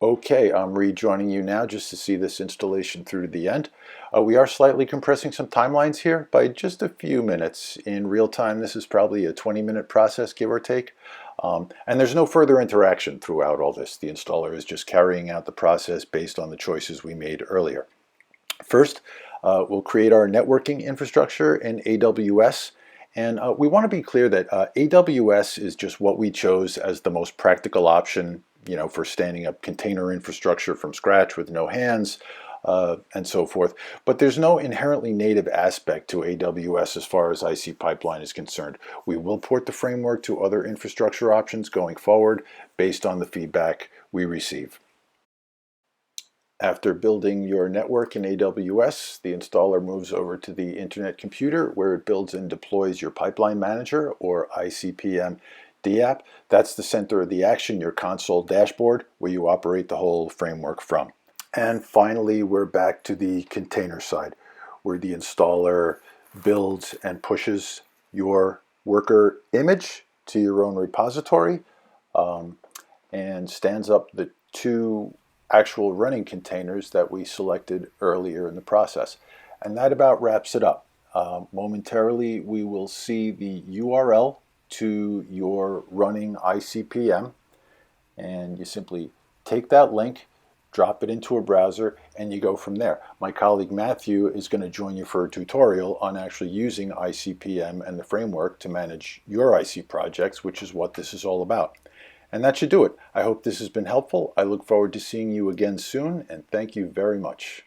Okay, I'm rejoining you now just to see this installation through to the end. We are slightly compressing some timelines here by just a few minutes. In real time, this is probably a 20-minute process, give or take. And there's no further interaction throughout all this. The installer is just carrying out the process based on the choices we made earlier. First, we'll create our networking infrastructure in AWS. And we want to be clear that AWS is just what we chose as the most practical option, for standing up container infrastructure from scratch with no hands and so forth. But there's no inherently native aspect to AWS as far as ICPipeline is concerned. We will port the framework to other infrastructure options going forward based on the feedback we receive. After building your network in AWS, the installer moves over to the Internet Computer where it builds and deploys your Pipeline Manager or ICPM DApp. That's the center of the action, your console dashboard where you operate the whole framework from. And finally, we're back to the container side where the installer builds and pushes your worker image to your own repository and stands up the two actual running containers that we selected earlier in the process. And that about wraps it up. Momentarily, we will see the URL to your running ICPM, and you simply take that link, drop it into a browser, and you go from there. My colleague Matthew is going to join you for a tutorial on actually using ICPM and the framework to manage your IC projects, which is what this is all about. And that should do it. I hope this has been helpful. I look forward to seeing you again soon, and thank you very much.